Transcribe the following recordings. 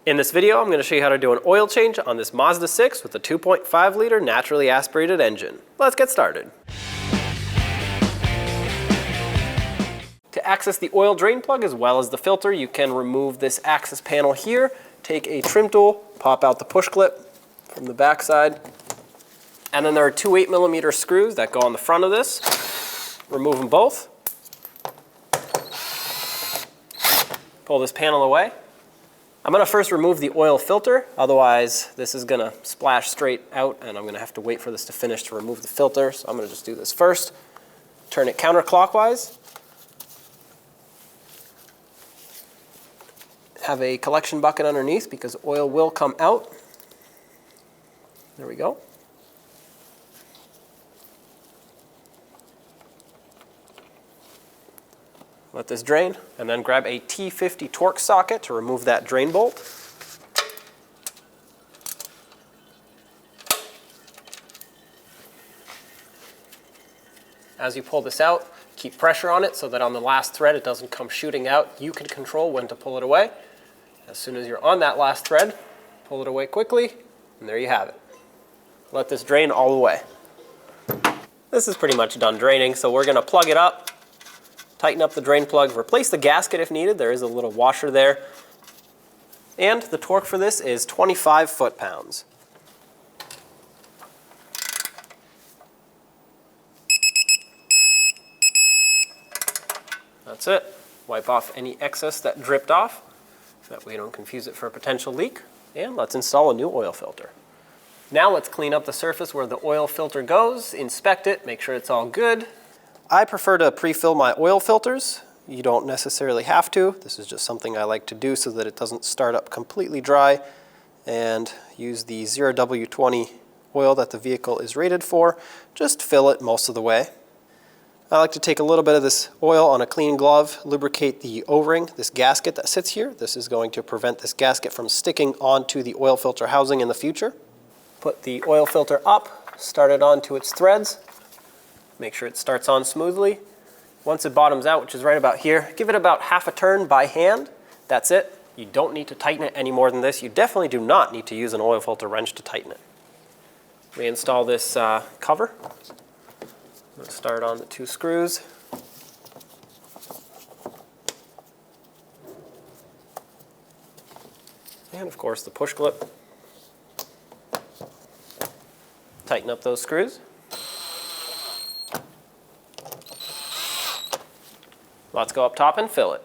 In this video, I'm going to show you how to do an oil change on this Mazda 6 with a 2.5 liter naturally aspirated engine. Let's get started. To access the oil drain plug as well as the filter, you can remove this access panel here, take a trim tool, pop out the push clip from the back side, and then there are two 8mm screws that go on the front of this. Remove them both. Pull this panel away. I'm going to first remove the oil filter, otherwise this is going to splash straight out and I'm going to have to wait for this to finish to remove the filter. So I'm going to just do this first. Turn it counterclockwise. Have a collection bucket underneath because oil will come out. There we go. Let this drain, and then grab a T50 torque socket to remove that drain bolt. As you pull this out, keep pressure on it so that on the last thread it doesn't come shooting out. You can control when to pull it away. As soon as you're on that last thread, pull it away quickly, and there you have it. Let this drain all the way. This is pretty much done draining, so we're going to plug it up. Tighten up the drain plug, replace the gasket if needed. There is a little washer there. And the torque for this is 25 foot-pounds. That's it. Wipe off any excess that dripped off. That way you don't confuse it for a potential leak. And let's install a new oil filter. Now let's clean up the surface where the oil filter goes, inspect it, make sure it's all good. I prefer to pre-fill my oil filters. You don't necessarily have to. This is just something I like to do so that it doesn't start up completely dry, and use the 0W20 oil that the vehicle is rated for. Just fill it most of the way. I like to take a little bit of this oil on a clean glove, lubricate the O-ring, this gasket that sits here. This is going to prevent this gasket from sticking onto the oil filter housing in the future. Put the oil filter up, start it onto its threads. Make sure it starts on smoothly. Once it bottoms out, which is right about here, give it about half a turn by hand. That's it. You don't need to tighten it any more than this. You definitely do not need to use an oil filter wrench to tighten it. Reinstall this cover. I'm going to start on the two screws. And of course the push clip. Tighten up those screws. Let's go up top and fill it.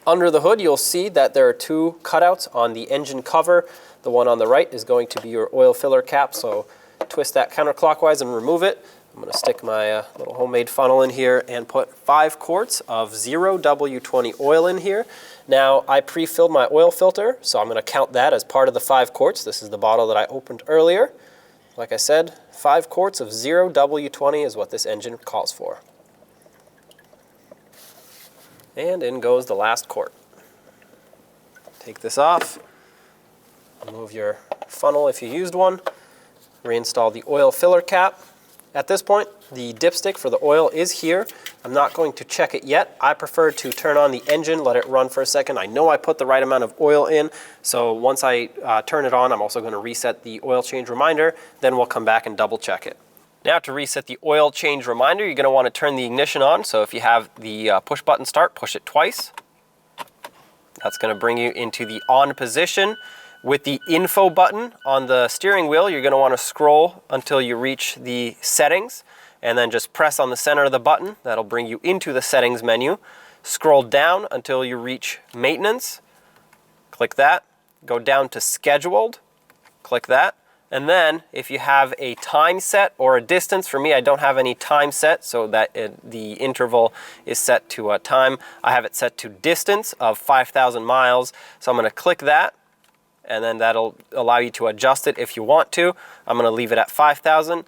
Under the hood, you'll see that there are two cutouts on the engine cover. The one on the right is going to be your oil filler cap, so twist that counterclockwise and remove it. I'm going to stick my little homemade funnel in here and put 5 quarts of 0W20 oil in here. Now, I pre-filled my oil filter, so I'm going to count that as part of the 5 quarts. This is the bottle that I opened earlier. Like I said, 5 quarts of 0W20 is what this engine calls for. And in goes the last quart. Take this off, remove your funnel if you used one, reinstall the oil filler cap. At this point, the dipstick for the oil is here. I'm not going to check it yet. I prefer to turn on the engine, let it run for a second. I know I put the right amount of oil in, so once I turn it on, I'm also going to reset the oil change reminder, then we'll come back and double check it. Now to reset the oil change reminder, you're going to want to turn the ignition on. So if you have the push button start, push it twice. That's going to bring you into the on position. With the info button on the steering wheel, you're going to want to scroll until you reach the settings, and then just press on the center of the button. That'll bring you into the settings menu. Scroll down until you reach maintenance. Click that. Go down to scheduled. Click that. And then if you have a time set or a distance, for me I don't have any time set, so that the interval is set to a time. I have it set to distance of 5,000 miles. So I'm going to click that, and then that'll allow you to adjust it if you want to. I'm going to leave it at 5,000.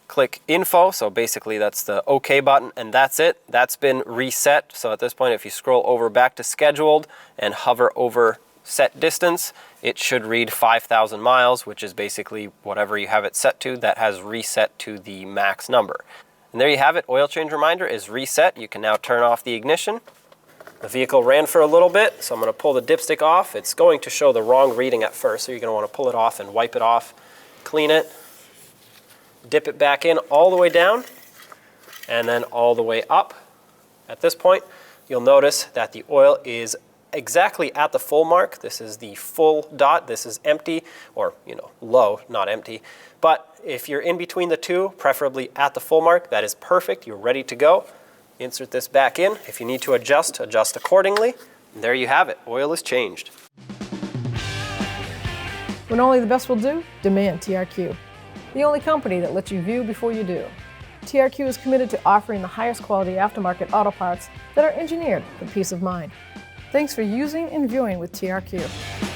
Click info, so basically that's the OK button, and that's it. That's been reset. So at this point, if you scroll over back to scheduled and hover over set distance, it should read 5,000 miles, which is basically whatever you have it set to. That has reset to the max number. And there you have it. Oil change reminder is reset. You can now turn off the ignition. The vehicle ran for a little bit, so I'm going to pull the dipstick off. It's going to show the wrong reading at first, so you're going to want to pull it off and wipe it off, clean it, dip it back in all the way down, and then all the way up. At this point, you'll notice that the oil is exactly at the full mark. This is the full dot. This is empty, or low, not empty. But if you're in between the two, preferably at the full mark, that is perfect. You're ready to go. Insert this back in. If you need to adjust, adjust accordingly. And there you have it. Oil is changed. When only the best will do, demand TRQ. The only company that lets you view before you do. TRQ is committed to offering the highest quality aftermarket auto parts that are engineered for peace of mind. Thanks for using and viewing with TRQ.